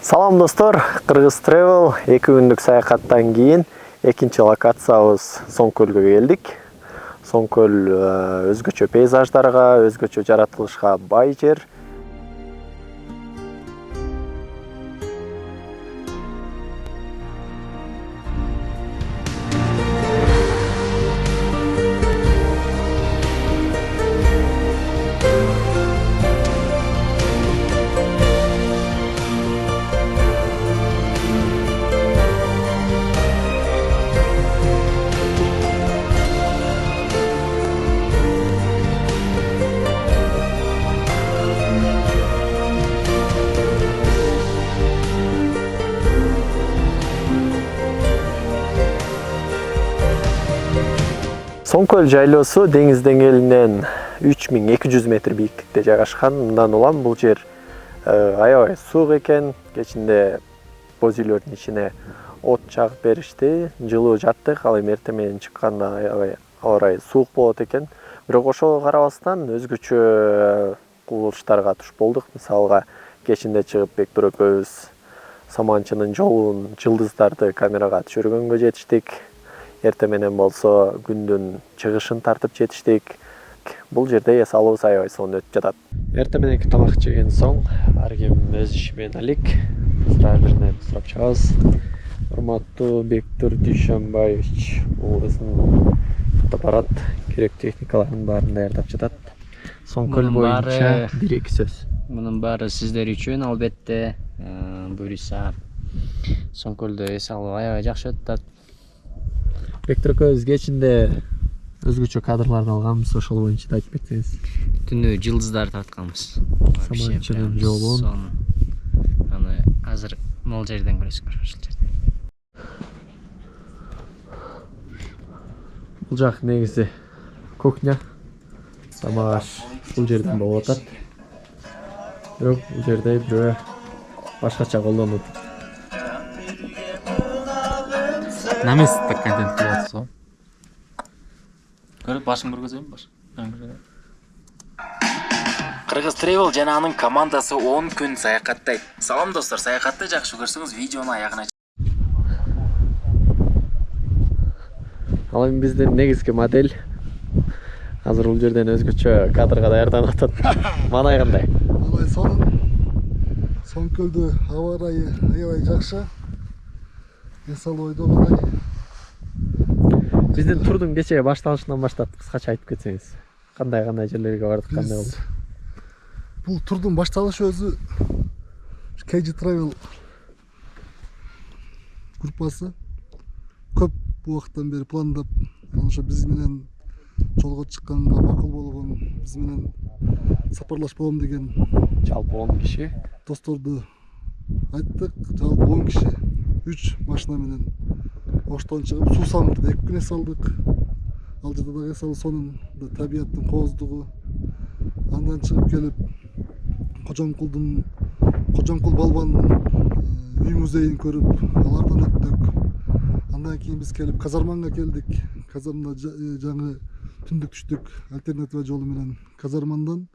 Салам достор, Кыргыз Travel 2 күндүк саякаттан кийин экинчи локациябыз Соңкөлгө келдик. Соңкөл өзгөчө пейзаждарга, өзгөчө жаратылышка бай жер. Соңкөл жайлоосу деңиз деңгээлинен 3200 метр бийиктикте жайгашкан. Мындан улам бул жер аябай суук экен. Кечинде боз үйлөрдүн ичине от чагып беришти. Жылуу жаттык, ал эми эртең менен чыкканда аябай аба ырайы суук болот экен. Бирок ошого карабастан өзгөчө кубулуштарга туш болдук. Мисалга кечинде чыгып Бектур экөөбүз Саманчынын жолун, жылдыздарды камерага түшүргөнгө жетиштик. Эртең менен болсо күндүн чыгышын тартып жетиштик. Бул жерде эс алуубуз аябай сонун өтүп жатат. Эртең мененки тамак жеген соң ар ким өз иши менен алек. Сразу биринен сурап чыгабыз. Урматтуу Бектур Дүйшөнбаевич, бул өзүнүн фотоаппарат керек техникалардын баарын даярдап жатат. Соңкөл боюнча 1-2 сөз. Мунун баары сиздер үчүн албетте. Буюрса Соңкөлдө эс алуу аябай жакшы өтүп атат. Бектур экөөбүз кечинде өзгөчө кадрларды алганбыз, ошол боюнча да айтып кетсеңиз. Түнү жылдыздар тартканбыз. Саманчынын жолун. Аны азыр могул жерден көрөсүңөр, ошол жерде. Бул жак негизи кухня. Тамак бул жерден болуп атат. Бирок бул жерде бирөө башкача колдонуп. Наместник контент кылып көрүп башын көргөзөйүн баш. Кыргыз Travel жана анын командасы 10 күн саякаттайт. Салам достор, саякатты жакшы көрсөңүз видеону аягына. Ал эми биздин негизги модель азыр бул жерден өзгөчө кадрга даярданып атат. Манай кандай? Манай сонун. Соңкөлдө аба ырайы аябай жакшы. Эс алуу ойдогундай. Биздин турдун кечээ башталышынан баштап кыскача айтып кетсеңиз. Кандай жерлерге бардык, кандай болду? Бул турдун башталышы өзү KG Travel группасы көп убакыттан бери пландап, ошо биз менен жолго чыкканга макул болгон, биз менен сапарлашпагам деген Жалпы 10 киши. досторду айттык. Жалпы 10 киши 3 машина менен Оштон чыгып Суусамырда 2 күн эс алдык. Ал жерде дагы эс алуу сонун, табияттын кооздугу. Андан чыгып келип Кожомкул Балбандын үй музейин көрүп, алардан өттүк. Андан кийин биз келип Казарманга келдик. Казарманда жаңы түндүк түштүк альтернатива жолу менен Казармандан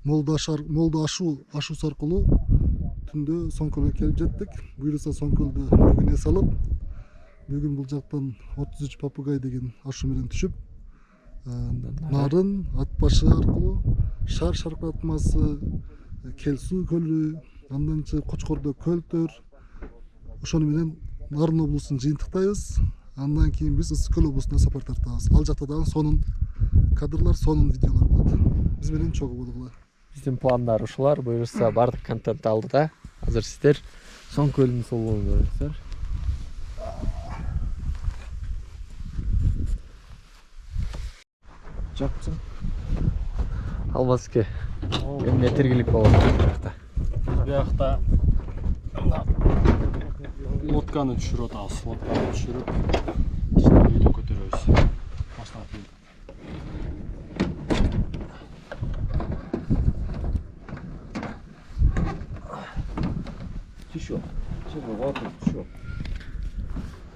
Молду ашуусу аркылуу түндө Соңкөлгө келип жеттик. Буюрса Соңкөлдө бүгүн эс алып, бүгүн бул жактан 33 Попугай деген ашуу менен түшүп, Нарын, Ат башы аркылуу Шар шаркыратмасы, Келсуу көлү, андан чыгып Кочкордо көлтөр, ошону менен Нарын облусун жыйынтыктайбыз. Андан кийин биз Ысык көл облусуна сапар тартабыз. Ал жакта дагы сонун кадрлар, сонун видеолор болот. Биз менен чогуу болгула. Биздин пландар ушулар. Буюрса бардык контент алды да. Азыр сиздер Соңкөлдүн сулуулугун көрөсүздөр. Жакчы. Албаске. Эмне тергилик болот бул жакта. Биякта лодканы түшүрүп атабыз. Лодканы түшүрүп, ичине үйдө көтөрөбүз. Машина тийди.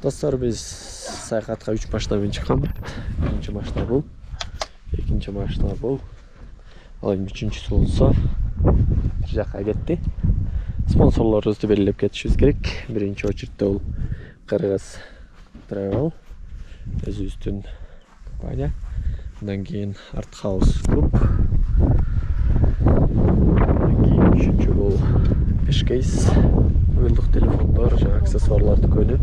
Достор, биз саякатка 3 машина менен чыкканбыз. Биринчи машина бул, экинчи машина бул, ал эми үчүнчүсү болсо бир жакка кетти. спонсорлорубузду белгилеп кетишибиз керек. Биринчи очередте бул Кыргыз Travel, өзүбүздүн компания. Андан кийин Art House Group. Андан кийин үчүнчү бул Eshcase, мобилдик телефондор жана аксессуарлар дүкөнү.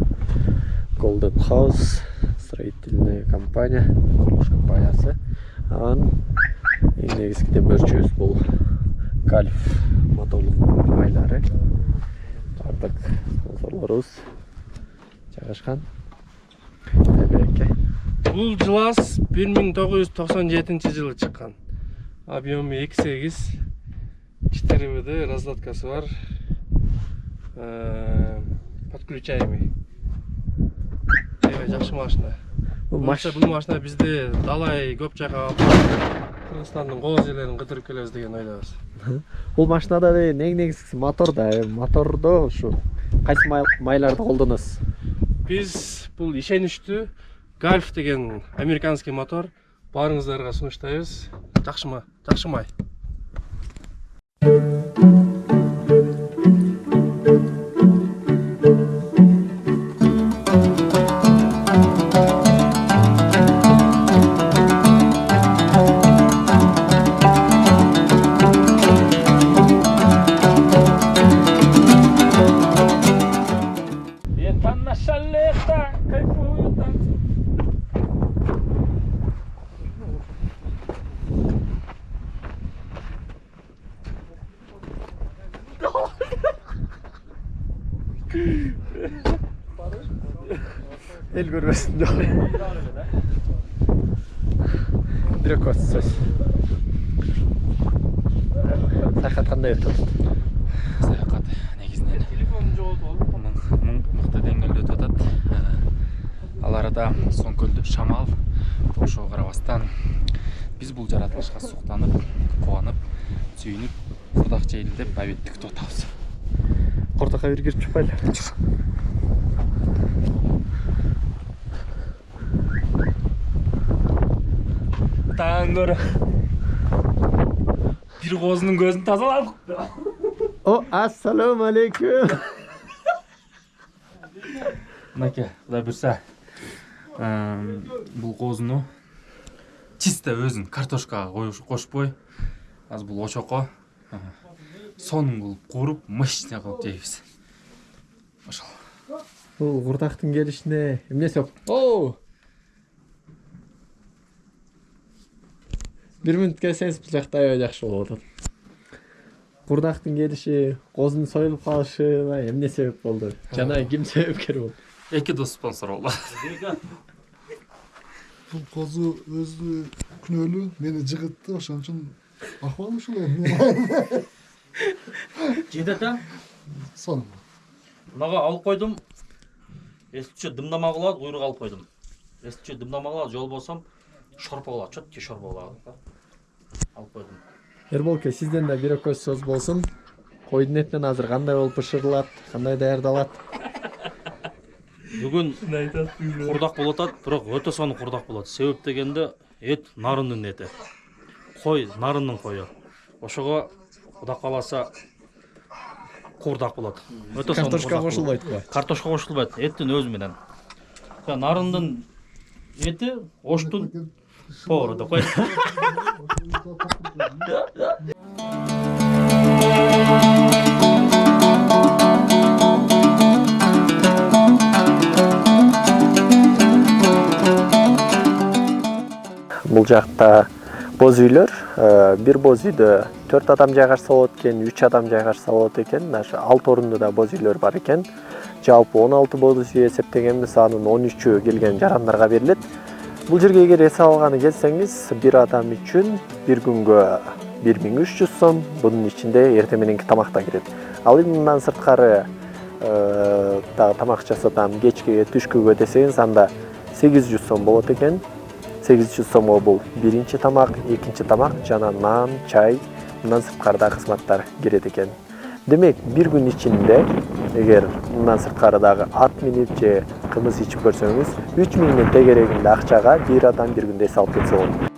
Golden House, строительная компания, курулуш компаниясы. Анан эң негизги демөөрчүбүз бул Gulf моторлук майлары. Бардык спонсорлорубуз жайгашкан. Береке. Бул жылас 1997 жылы чыккан. Объему 2.8, 4 ВД, раздаткасы бар. Подключаемый. Жакшы машина. Бул машина бизде далай көп жака Кыргызстандын кооз жерлерин кыдырып келебиз деген ойдобуз. Бул машинада эң негизгиси мотор да. Мотордо ушу кайсы майларды колдоносуз? Биз бул ишеничтүү Gulf деген американский мотор баарыңыздарга сунуштайбыз. Жакшы май. El görmesin de. Direkt söz. Саякат кандай өтөт? Саякат негизинен мыкты деңгээлде өтүп атат. Ал арада Соңкөлдө шамал ошого карабастан биз бул жаратылышка суктанып, кубанып, сүйүнүп, курдак жейли деп абиттик күтүп атабыз. Курдакка бир кирип чыкпайлы. Таңгөр. Бир коозунун көзүн тазалап. О, ассаламу алейкум. Мынакей, Кудай буйрса, бул коозуну чисто өзүн картошкага кошпой, азыр бул очокко сонун кылып кууруп, мощный кылып жейбиз. Ошол. Бул курдактын келишине эмне себеп? О! Бир мүнөт келсеңиз бул жакта аябай жакшы болот. Курдактын келиши, коозунун союлуп калышы эмне себеп болду? Жана ким себепкер болду? Эки дос спонсор болду. Бул козу өзү күнөөлүү, мени жыгытты, ошон үчүн акыбалы ушулай. Жетет а? Сонун. Мынага алып койдум. Эстиче дымдама кылат, куйрук алып койдум. Эстиче дымдама кылат, жол болсом шорпо кылат, чөтке шорпо кылат. Алып койдум. Эрболке, сизден да бир көз сөз болсун. Койдун этинен азыр кандай болуп бышырылат, кандай даярдалат? Бүгүн курдак болот атат, бирок өтө сонун курдак болот. Себеп дегенде эт нарындын эти. Кой нарындын кою. Ошого Кудай кааласа курдак болот. Өтө сонун. Картошка кошулбайт го. Картошка кошулбайт, эттин өзү менен. Нарындын эти оштун повару да кой. Бул жакта боз үйлөр, бир боз үйдө 4 адам жайгашса болот экен, 3 адам жайгашса болот экен. Ошо 6 орунду да боз үйлөр бар экен. Жалпы 16 боз үй эсептегенбиз, анын 13-ü келген жарандарга берилет. Бул жерге эгер эс алганы келсеңиз, бир адам үчүн бир күнгө 1300 сом, бунун ичинде эртең мененки тамак да кирет. Ал эми мындан сырткары дагы тамак жасатам, кечке түшкүгө десеңиз, анда 800 сом болот экен. 800 сомго бул биринчи тамак, экинчи тамак жана нан, чай, мындан сырткары да кызматтар кирет экен. Демек, бир күн ичинде эгер мындан сырткары дагы ат минип же кымыз ичип көрсөңүз, 3000 тегерегинде акчага бир адам бир күндө эс алып кетсе болот.